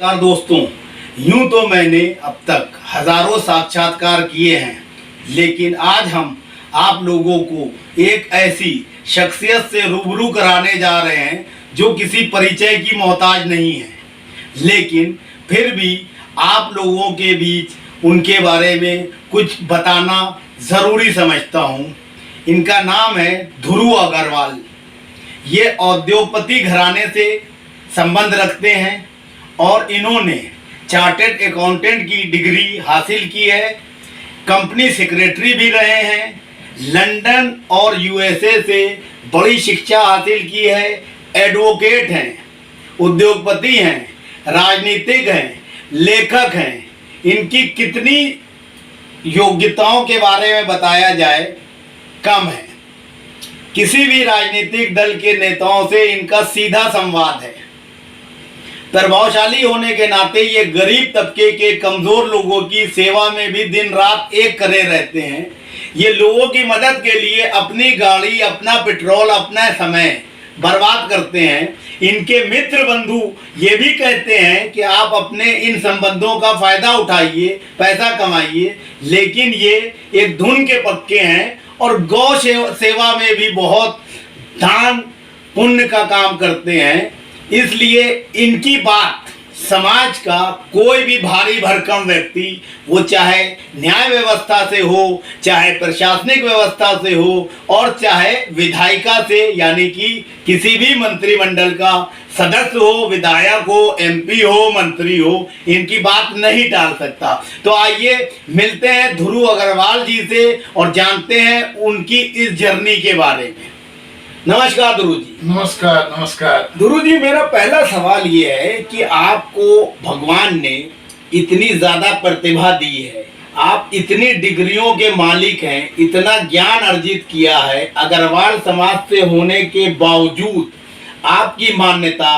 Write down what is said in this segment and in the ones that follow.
नमस्कार दोस्तों। यूं तो मैंने अब तक हजारों साक्षात्कार किए हैं, लेकिन आज हम आप लोगों को एक ऐसी शख्सियत से रूबरू कराने जा रहे हैं जो किसी परिचय की मोहताज नहीं है, लेकिन फिर भी आप लोगों के बीच उनके बारे में कुछ बताना ज़रूरी समझता हूँ। इनका नाम है ध्रुव अग्रवाल। ये उद्योगपति घराने से संबंध रखते हैं और इन्होंने चार्टर्ड अकाउंटेंट की डिग्री हासिल की है। कंपनी सेक्रेटरी भी रहे हैं। लंदन और यूएसए से बड़ी शिक्षा हासिल की है। एडवोकेट हैं, उद्योगपति हैं, राजनीतिक हैं, लेखक हैं। इनकी कितनी योग्यताओं के बारे में बताया जाए कम है। किसी भी राजनीतिक दल के नेताओं से इनका सीधा संवाद है। प्रभावशाली होने के नाते ये गरीब तबके के कमज़ोर लोगों की सेवा में भी दिन रात एक करे रहते हैं। ये लोगों की मदद के लिए अपनी गाड़ी, अपना पेट्रोल, अपना समय बर्बाद करते हैं। इनके मित्र बंधु ये भी कहते हैं कि आप अपने इन संबंधों का फ़ायदा उठाइए, पैसा कमाइए, लेकिन ये एक धुन के पक्के हैं और गौ सेवा में भी बहुत दान पुण्य का काम करते हैं। इसलिए इनकी बात समाज का कोई भी भारी भरकम व्यक्ति, वो चाहे न्याय व्यवस्था से हो, चाहे प्रशासनिक व्यवस्था से हो और चाहे विधायिका से, यानी कि किसी भी मंत्रिमंडल का सदस्य हो, विधायक हो, एमपी हो, मंत्री हो, इनकी बात नहीं टाल सकता। तो आइए मिलते हैं ध्रुव अग्रवाल जी से और जानते हैं उनकी इस जर्नी के बारे में। नमस्कार ध्रुव जी। नमस्कार नमस्कार। ध्रुव जी, मेरा पहला सवाल ये है कि आपको भगवान ने इतनी ज्यादा प्रतिभा दी है, आप इतनी डिग्रियों के मालिक हैं, इतना ज्ञान अर्जित किया है, अग्रवाल समाज से होने के बावजूद आपकी मान्यता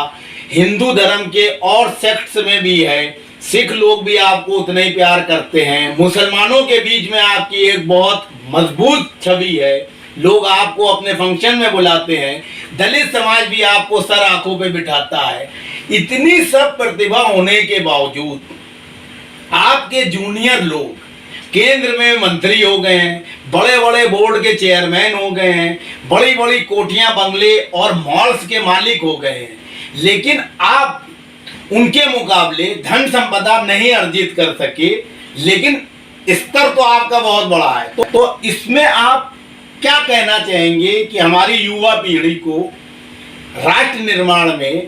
हिंदू धर्म के और सेक्ट्स में भी है। सिख लोग भी आपको उतना ही प्यार करते हैं। मुसलमानों के बीच में आपकी एक बहुत मजबूत छवि है, लोग आपको अपने फंक्शन में बुलाते हैं। दलित समाज भी आपको सर आंखों पे बिठाता है। इतनी सब प्रतिभा होने के बावजूद आपके जूनियर लोग केंद्र में मंत्री हो गए हैं, बड़े बड़े बोर्ड के चेयरमैन हो गए हैं, बड़ी बड़ी कोठियां, बंगले और मॉल्स के मालिक हो गए हैं, लेकिन आप उनके मुकाबले धन संपदा नहीं अर्जित कर सके, लेकिन स्तर तो आपका बहुत बड़ा है। तो इसमें आप क्या कहना चाहेंगे कि हमारी युवा पीढ़ी को राष्ट्र निर्माण में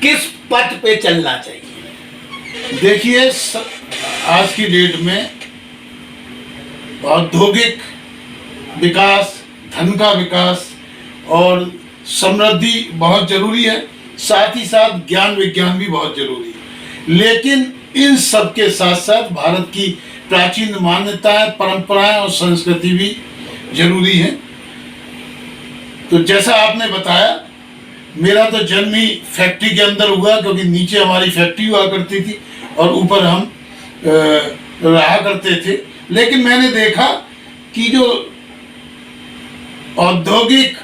किस पथ पे चलना चाहिए? देखिए, आज की डेट में औद्योगिक विकास, धन का विकास और समृद्धि बहुत जरूरी है, साथ ही साथ ज्ञान विज्ञान भी बहुत जरूरी है। लेकिन इन सब के साथ साथ भारत की प्राचीन मान्यताएं, परंपराएं और संस्कृति भी जरूरी है। तो जैसा आपने बताया, मेरा तो जन्म ही फैक्ट्री के अंदर हुआ, क्योंकि नीचे हमारी फैक्ट्री हुआ करती थी और ऊपर हम रहा करते थे। लेकिन मैंने देखा कि जो औद्योगिक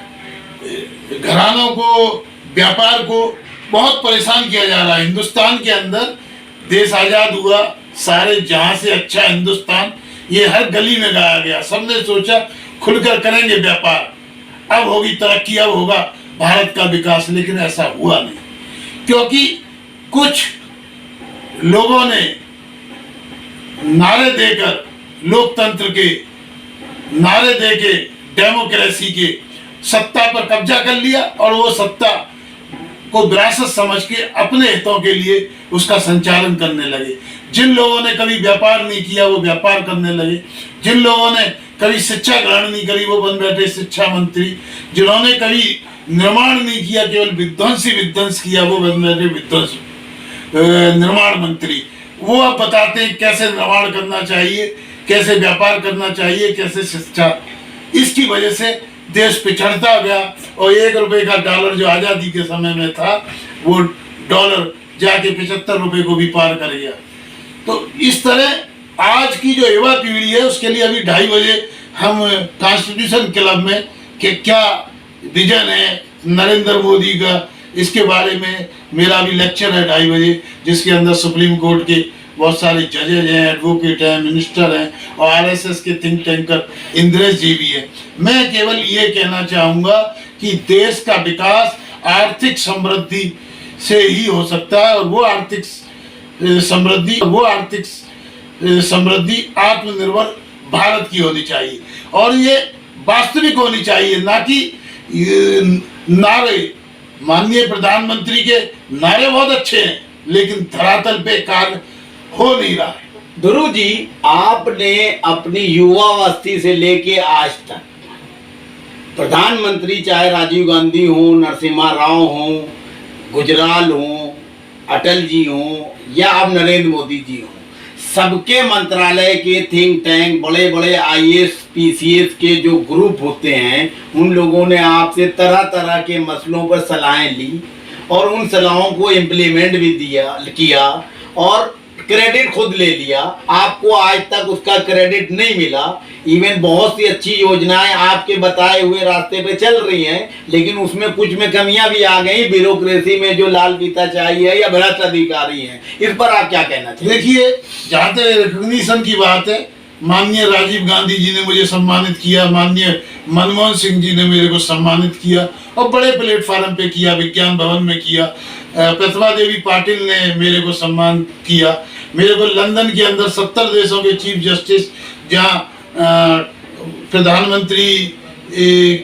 घरानों को, व्यापार को बहुत परेशान किया जा रहा है। हिंदुस्तान के अंदर देश आज़ाद हुआ, सारे जहां से अच्छा हिंदुस्तान, ये हर गली में गाया गया। सबने सोचा खुलकर करेंगे व्यापार, अब होगी तरक्की, अब होगा भारत का विकास, लेकिन ऐसा हुआ नहीं, क्योंकि कुछ लोगों ने नारे देकर, लोकतंत्र के नारे देके, डेमोक्रेसी के सत्ता पर कब्जा कर लिया और वो सत्ता को विरासत समझ के अपने हितों के लिए उसका संचालन करने लगे। जिन लोगों ने कभी व्यापार नहीं किया वो व्यापार करने लगे। जिन लोगों ने कभी शिक्षा ग्रहण नहीं करी वो बन बैठे शिक्षा मंत्री। जिन्होंने कभी निर्माण नहीं किया, केवल विध्वंस किया, वो बन बैठे विध्वंस निर्माण मंत्री। वो अब बताते हैं कैसे निर्माण करना चाहिए, कैसे व्यापार करना चाहिए, कैसे शिक्षा। इसकी वजह से देश पिछड़ता गया और 1 रुपए का डॉलर जो आज़ादी के समय में था, वो डॉलर जाके 75 रुपए को भी पार कर गया। तो इस तरह आज की जो युवा पीढ़ी है उसके लिए अभी 2:30 बजे हम कॉन्स्टिट्यूशन क्लब में कि क्या विजन है नरेंद्र मोदी का, इसके बारे में मेरा भी लेक्चर है 2:30 बजे, जिसके अंदर सुप्रीम कोर्ट के बहुत सारे जजेज हैं, एडवोकेट हैं, मिनिस्टर हैं और आरएसएस के थिंक टैंकर इंद्रेश जी भी है। मैं केवल ये कहना चाहूँगा कि देश का विकास आर्थिक समृद्धि से ही हो सकता है, और वो आर्थिक समृद्धि आत्मनिर्भर भारत की होनी चाहिए, और ये वास्तविक होनी चाहिए, ना कि नारे। माननीय प्रधानमंत्री के नारे बहुत अच्छे हैं, लेकिन धरातल पे कार्य हो नहीं रहा है। ध्रुव जी, आपने अपनी युवावस्थी से लेके आज तक प्रधानमंत्री, चाहे राजीव गांधी हो, नरसिम्हा राव हो, गुजराल हो, अटल जी हो या अब नरेंद्र मोदी जी हो, सबके मंत्रालय के थिंक टैंक, बड़े बड़े आईएएस पीसीएस के जो ग्रुप होते हैं, उन लोगों ने आपसे तरह तरह के मसलों पर सलाहें ली और उन सलाहों को इम्प्लीमेंट भी किया और क्रेडिट खुद ले लिया। आपको आज तक उसका क्रेडिट नहीं मिला। इवन बहुत सी अच्छी योजनाएं आपके बताए हुए रास्ते पे चल रही हैं, लेकिन उसमें कुछ में कमियां भी आ गई, ब्यूरोक्रेसी में जो लाल फीता चाहिए या भ्रष्ट अधिकारी हैं। इस पर आप क्या कहना चाहिए? देखिए, जहाँ तक रिकॉग्निशन की बात है, माननीय राजीव गांधी जी ने मुझे सम्मानित किया, माननीय मनमोहन सिंह जी ने मेरे को सम्मानित किया और बड़े प्लेटफॉर्म पे किया, विज्ञान भवन में किया। प्रतिभा देवी पाटिल ने मेरे को सम्मान किया। मेरे को लंदन के अंदर 70 देशों के चीफ जस्टिस, जहाँ प्रधानमंत्री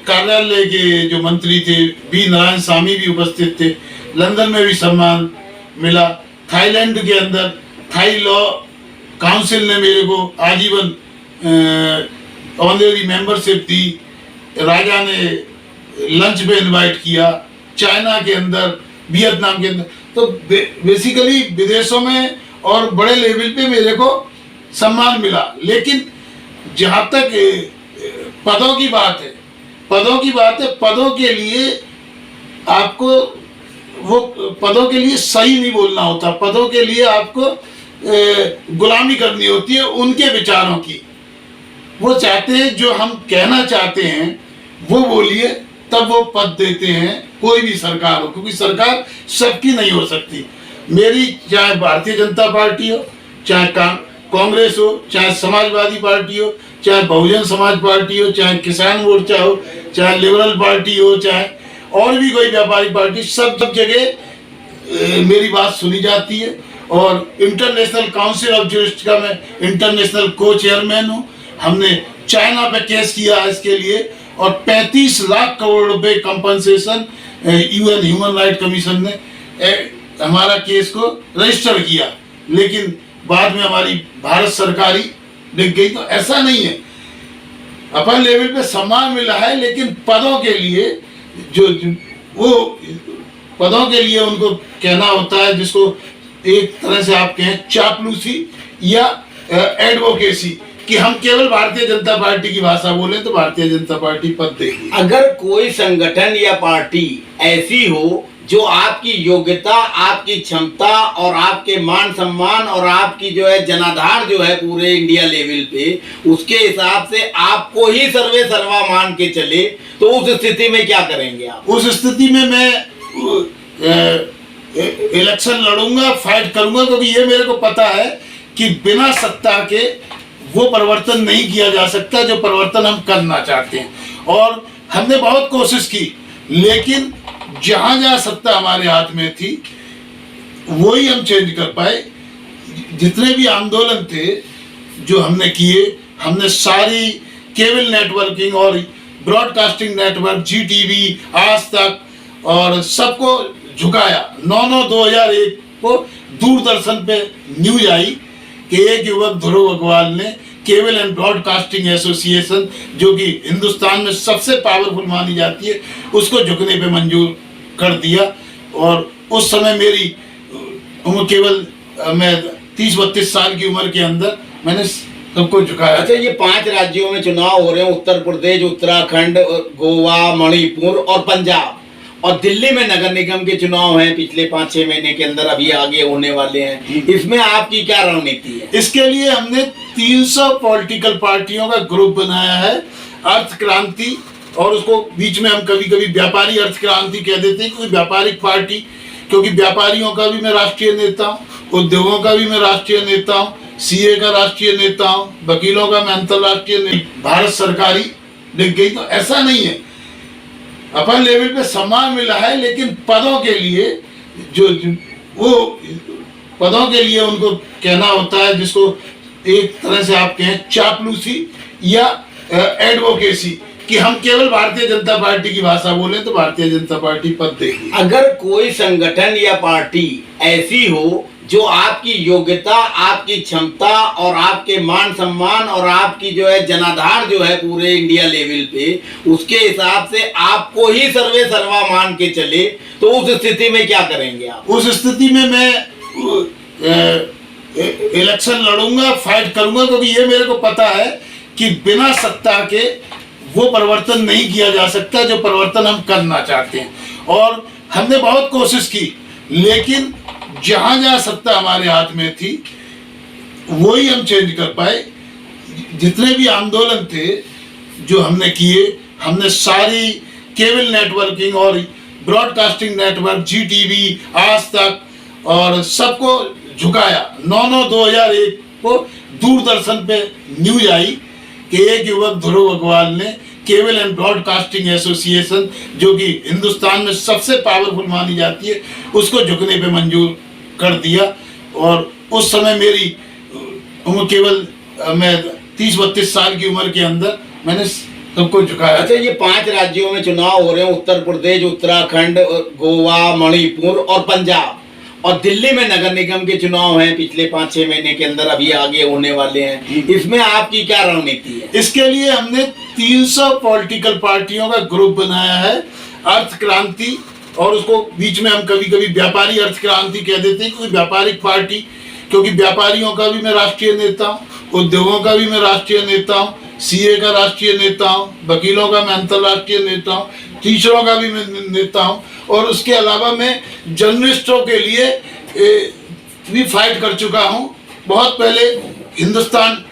कार्यालय के जो मंत्री थे बी नारायण स्वामी भी उपस्थित थे, लंदन में भी सम्मान मिला। थाईलैंड के अंदर थाई लॉ काउंसिल ने मेरे को आजीवन ऑनरेरी मेंबरशिप दी। राजा ने लंच पे इनवाइट किया। चाइना के अंदर, वियतनाम के अंदर, तो बेसिकली विदेशों में और बड़े लेवल पे मेरे को सम्मान मिला। लेकिन जहाँ तक पदों की बात है, पदों के लिए आपको वो पदों के लिए सही नहीं बोलना होता। पदों के लिए आपको गुलामी करनी होती है उनके विचारों की। वो चाहते हैं जो हम कहना चाहते हैं वो बोलिए, तब वो पद देते हैं, कोई भी सरकार हो, क्योंकि सरकार सबकी नहीं हो सकती। मेरी चाहे भारतीय जनता पार्टी हो, चाहे कांग्रेस हो, चाहे समाजवादी पार्टी हो, चाहे बहुजन समाज पार्टी हो, चाहे किसान मोर्चा हो, चाहे लिबरल पार्टी हो, चाहे और भी कोई व्यापारी पार्टी, सब जगह मेरी बात सुनी जाती है। और इंटरनेशनल काउंसिल ऑफ जूरिस्ट का मैं इंटरनेशनल को चेयरमैन हूँ। हमने चाइना पे केस किया इसके लिए और 35 लाख करोड़ रुपए compensation UN human right commission ने हमारा केस को रजिस्टर किया, लेकिन बाद में हमारी भारत सरकार ही डिग गई। तो ऐसा नहीं है, अपन लेवल पे सम्मान मिला है, लेकिन पदों के लिए पदों के लिए उनको कहना होता है, जिसको एक तरह से आप कहें चापलूसी या एडवोकेसी, कि हम केवल भारतीय जनता पार्टी की भाषा बोलें तो भारतीय जनता पार्टी पद देगी। अगर कोई संगठन या पार्टी ऐसी हो जो आपकी योग्यता, आपकी क्षमता और आपके मान सम्मान और आपकी जो है जनाधार जो है पूरे इंडिया लेवल पे, उसके हिसाब से आपको ही सर्वे सर्वा मान के चले, तो उस स्थिति में क्या करेंगे आप? उस स्थिति में मैं इलेक्शन लड़ूंगा, फाइट करूंगा, क्योंकि ये मेरे को पता है कि बिना सत्ता के वो परिवर्तन नहीं किया जा सकता जो परिवर्तन हम करना चाहते हैं। और हमने बहुत कोशिश की, लेकिन जहां जहां सत्ता हमारे हाथ में थी वही हम चेंज कर पाए। जितने भी आंदोलन थे जो हमने किए, हमने सारी केबल नेटवर्किंग और ब्रॉडकास्टिंग नेटवर्क, जीटीवी, आज तक, और सबको झुकाया। 9/9/2001 को दूरदर्शन पे न्यूज आई कि एक युवक ध्रुव अग्रवाल ने केबल एंड ब्रॉडकास्टिंग एसोसिएशन, जो कि हिंदुस्तान में सबसे पावरफुल मानी जाती है, उसको झुकने पे मंजूर कर दिया। और उस समय मेरी उम्र केवल मैं 30-32 साल की उम्र के अंदर मैंने सबको झुकाया। अच्छा, ये 5 राज्यों में चुनाव हो रहे हैं, उत्तर प्रदेश, उत्तराखंड, गोवा, मणिपुर और पंजाब, और दिल्ली में नगर निगम के चुनाव हैं पिछले 5-6 महीने के अंदर, अभी आगे होने वाले हैं। इसमें आपकी क्या रणनीति है? इसके लिए हमने 300 पॉलिटिकल पार्टियों का ग्रुप बनाया है। अर्थ क्रांति और उसको बीच में हम कभी कभी व्यापारी अर्थ क्रांति कह देते हैं, क्योंकि व्यापारिक पार्टी, क्योंकि व्यापारियों का भी मैं राष्ट्रीय नेता हूँ, उद्योगों का भी मैं राष्ट्रीय नेता हूँ, सीए का राष्ट्रीय नेता हूँ, वकीलों का मैं अंतरराष्ट्रीय नेता। भारत सरकारी लिख गई, तो ऐसा नहीं है, अपन लेवल पे सम्मान मिला है, लेकिन पदों के लिए वो पदों के लिए उनको कहना होता है, जिसको एक तरह से आप कहें चापलूसी या एडवोकेसी, कि हम केवल भारतीय जनता पार्टी की भाषा बोलें तो भारतीय जनता पार्टी पद देगी। अगर कोई संगठन या पार्टी ऐसी हो जो आपकी योग्यता, आपकी क्षमता और आपके मान सम्मान और आपकी जो है जनाधार जो है पूरे इंडिया लेवल पे, उसके हिसाब से आपको ही सर्वे सर्वा मान के चले, तो उस स्थिति में क्या करेंगे आप? उस स्थिति में मैं इलेक्शन लड़ूंगा, फाइट करूंगा, क्योंकि ये मेरे को पता है कि बिना सत्ता के वो परिवर्तन नहीं किया जा सकता जो परिवर्तन हम करना चाहते हैं। और हमने बहुत कोशिश की, लेकिन जहां जहां सत्ता हमारे हाथ में थी वही हम चेंज कर पाए। जितने भी आंदोलन थे जो हमने किए, हमने सारी केबल नेटवर्किंग और ब्रॉडकास्टिंग नेटवर्क, जीटीवी, आज तक और सबको झुकाया। 9/9/2001 को दूरदर्शन पे न्यूज आई कि एक युवक ध्रुव अग्रवाल ने केबल एंड ब्रॉडकास्टिंग एसोसिएशन, जो कि हिंदुस्तान में सबसे पावरफुल मानी जाती है, उसको झुकने पे मंजूर कर दिया। और उस समय मेरी उम्र केवल मैं 30-32 साल की उम्र के अंदर मैंने सबको झुकाया। अच्छा, ये 5 राज्यों में चुनाव हो रहे हैं, उत्तर प्रदेश, उत्तराखंड, गोवा, मणिपुर और पंजाब, और दिल्ली में नगर निगम के चुनाव हैं पिछले 5-6 महीने के अंदर, अभी आगे होने वाले हैं। इसमें आपकी क्या रणनीति है? इसके लिए हमने 300 पॉलिटिकल पार्टियों का ग्रुप बनाया है, अर्थ क्रांति, और उसको बीच में हम कभी कभी व्यापारी अर्थ क्रांति कह देते हैं, क्योंकि व्यापारिक पार्टी, क्योंकि व्यापारियों का भी मैं राष्ट्रीय नेता हूँ, उद्योगों का भी मैं राष्ट्रीय नेता हूँ, सीए का राष्ट्रीय नेता हूँ, वकीलों का मैं अंतरराष्ट्रीय नेता हूँ, टीचरों का भी मैं नेता हूँ, और उसके अलावा मैं जर्नलिस्टों के लिए भी फाइट कर चुका हूँ। बहुत पहले हिंदुस्तान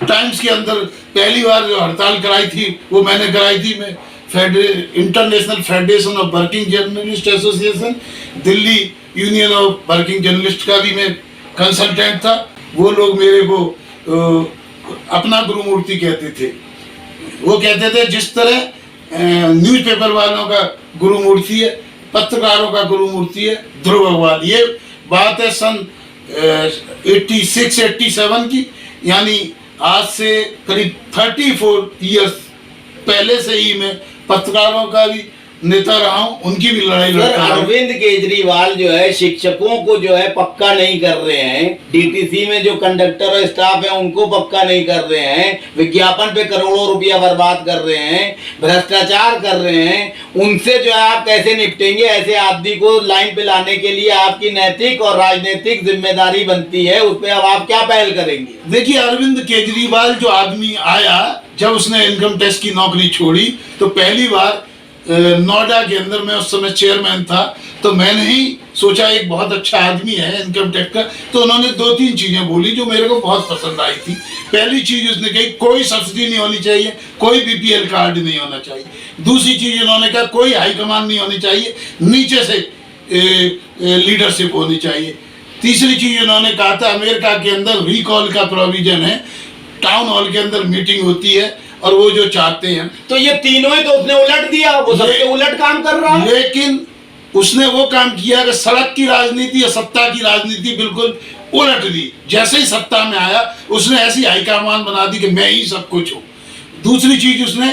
टाइम्स के अंदर पहली बार जो हड़ताल कराई थी वो मैंने कराई थी। मैं international federation of working journalist association, Delhi union of working journalist का भी मैं कंसल्टेंट था। वो लोग मेरे को अपना गुरुमूर्ति कहते थे। वो कहते थे जिस तरह न्यूज़पेपर वालों का गुरुमूर्ति है, पत्रकारों का गुरुमूर्ति है ध्रुव अग्रवाल। ये बात है सन 86-87 की, यानी आज से करीब 34 ईयर्स पहले से ही मैं पत्रकारों का भी नेता रहा हूं, उनकी भी लड़ाई लड़ता हूं। अरविंद केजरीवाल जो है शिक्षकों को जो है पक्का नहीं कर रहे हैं, डीटीसी में जो कंडक्टर और स्टाफ है उनको पक्का नहीं कर रहे हैं, विज्ञापन पे करोड़ों रुपया बर्बाद कर रहे हैं, भ्रष्टाचार कर रहे हैं, उनसे जो है आप कैसे निपटेंगे? ऐसे आदमी को लाइन पे लाने के लिए आपकी नैतिक और राजनीतिक जिम्मेदारी बनती है, उस पर अब आप क्या पहल करेंगे? देखिए, अरविंद केजरीवाल जो आदमी आया, जब उसने इनकम टैक्स की नौकरी छोड़ी तो पहली बार नोएडा के अंदर, मैं उस समय चेयरमैन था, तो मैंने ही सोचा एक बहुत अच्छा आदमी है इनकम टैक्स का। तो उन्होंने 2-3 चीजें बोली जो मेरे को बहुत पसंद आई थी। पहली चीज उसने कही कोई सब्सिडी नहीं होनी चाहिए, कोई बीपीएल कार्ड नहीं होना चाहिए। दूसरी चीज उन्होंने कहा कोई हाईकमान नहीं होनी चाहिए, नीचे से लीडरशिप होनी चाहिए। तीसरी चीज उन्होंने कहा था अमेरिका के अंदर रिकॉल का प्रोविजन है, टाउन हॉल के अंदर मीटिंग होती है और वो जो चाहते हैं। तो ये तीनों ही तो उसने उलट दिया, वो सबसे उलट काम कर रहा है। लेकिन उसने वो काम किया कि सड़क की राजनीति या सत्ता की राजनीति बिल्कुल उलट दी। जैसे ही सत्ता में आया उसने ऐसी हाईकमान बना दी कि मैं ही सब कुछ हूँ। दूसरी चीज उसने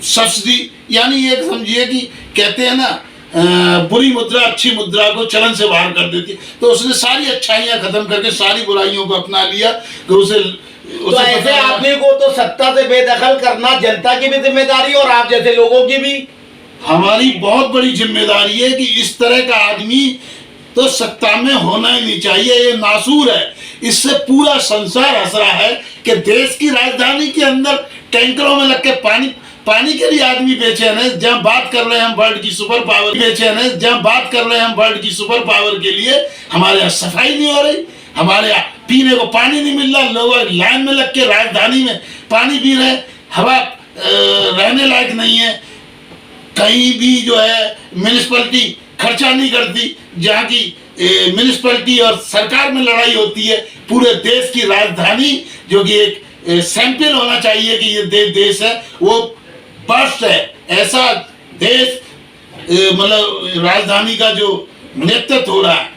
सब्सिडी, यानी ये समझिए कि कहते हैं ना बुरी मुद्रा अच्छी मुद्रा को चलन से बाहर कर देती, तो उसने सारी अच्छाइयां खत्म करके सारी बुराइयों को अपना लिया। तो तो ऐसे आदमी को तो सत्ता से बेदखल करना जनता की भी जिम्मेदारी और आप जैसे लोगों की भी। हमारी बहुत बड़ी जिम्मेदारी है कि इस तरह का आदमी तो सत्ता में होना ही नहीं चाहिए, ये नासूर है। इससे पूरा संसार हंस रहा है कि देश की राजधानी के अंदर टैंकरों में लग के पानी के लिए आदमी बेचैन है, जहां बात कर रहे हैं हम वर्ल्ड की सुपर पावर, बेचैन है जहां बात कर रहे हैं हम वर्ल्ड की सुपर पावर के लिए। हमारे यहाँ सफाई नहीं हो रही, हमारे यहाँ पीने को पानी नहीं मिल रहा, लोग लाइन में लग के राजधानी में पानी पी रहे हैं, हवा रहने लायक नहीं है। कहीं भी जो है म्यूनिसिपैलिटी खर्चा नहीं करती। जहाँ की म्यूनिसिपैलिटी और सरकार में लड़ाई होती है। पूरे देश की राजधानी जो कि एक सैंपल होना चाहिए कि ये देश है, वो बस्ट है। ऐसा देश मतलब राजधानी का जो नेतृत्व हो रहा है।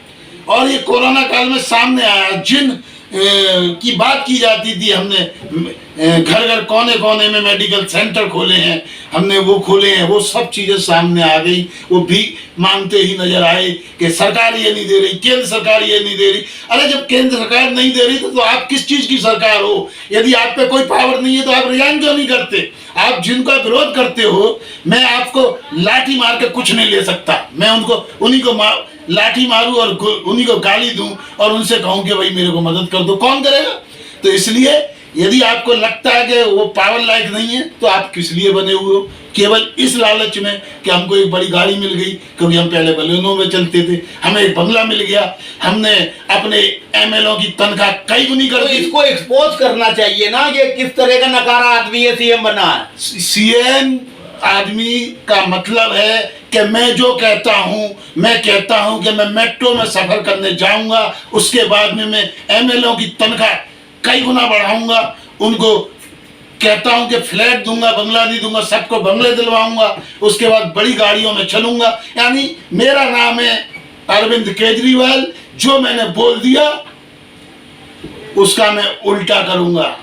और ये कोरोना काल में सामने आया, जिन की बात की जाती थी, हमने घर घर कोने कोने में मेडिकल सेंटर खोले हैं, हमने वो खोले हैं, वो सब चीजें सामने आ गई। वो भी मांगते ही नजर आए कि सरकार ये नहीं दे रही, केंद्र सरकार ये नहीं दे रही। अरे जब केंद्र सरकार नहीं दे रही तो आप किस चीज की सरकार हो? यदि आप पे कोई पावर नहीं है तो आप रिजाइन क्यों नहीं करते? आप जिनका विरोध करते हो, मैं आपको लाठी मार के कुछ नहीं ले सकता। मैं उन्हीं को लाठी मारूं और उन्हीं को गाली दूं और उनसे कहूं कि भाई मेरे को मदद कर दो, कौन करेगा? तो इसलिए यदि आपको लगता है कि वो पावर लायक नहीं है तो आप किस लिए बने हुए हो? केवल इस लालच में कि हमको एक बड़ी गाड़ी मिल गई, क्योंकि हम पहले बलेनों में चलते थे, हमें एक बंगला मिल गया, हमने अपने एमएलओ की तनख्वाह कई गुनी कर तो दी। इसको एक्सपोज करना चाहिए ना, ये किस तरह का नकारा आदमी है सीएम बना है। सीएम आदमी का मतलब है कि मैं जो कहता हूं, मैं कहता हूं कि मैं मेट्रो में सफर करने जाऊंगा, उसके बाद में मैं एमएलओ की तनख्वाह कई गुना बढ़ाऊंगा, उनको कहता हूं कि फ्लैट दूंगा, बंगला नहीं दूंगा, सबको बंगले दिलवाऊंगा, उसके बाद बड़ी गाड़ियों में चलूंगा। यानी मेरा नाम है अरविंद केजरीवाल, जो मैंने बोल दिया उसका मैं उल्टा करूंगा।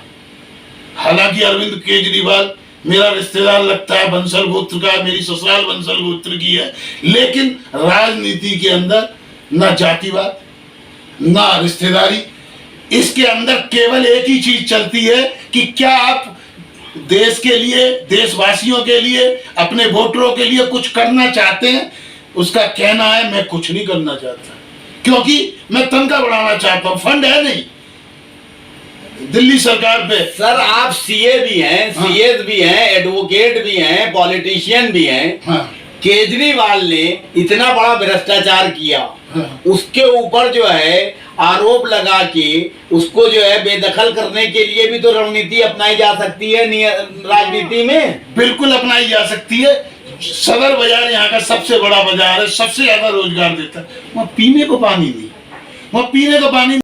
हालांकि अरविंद केजरीवाल मेरा रिश्तेदार लगता है, बंसल गोत्र का, मेरी ससुराल बंसल गोत्र की है, लेकिन राजनीति के अंदर ना जातिवाद ना रिश्तेदारी, इसके अंदर केवल एक ही चीज चलती है कि क्या आप देश के लिए, देशवासियों के लिए, अपने वोटरों के लिए कुछ करना चाहते हैं। उसका कहना है मैं कुछ नहीं करना चाहता, क्योंकि मैं तनख्वाह बढ़ाना चाहता हूं, फंड है नहीं दिल्ली सरकार पे। सर आप सीए भी हैं, सीएस भी हैं, एडवोकेट भी हैं, पॉलिटिशियन भी हैं। हाँ। केजरीवाल ने इतना बड़ा भ्रष्टाचार किया, हाँ। उसके ऊपर जो है आरोप लगा के उसको जो है बेदखल करने के लिए भी तो रणनीति अपनाई जा सकती है राजनीति में। बिल्कुल अपनाई जा सकती है। सदर बाजार यहाँ का सबसे बड़ा बाजार है, सबसे ज्यादा रोजगार देता है। वहाँ पीने को पानी नहीं, वहाँ पीने को पानी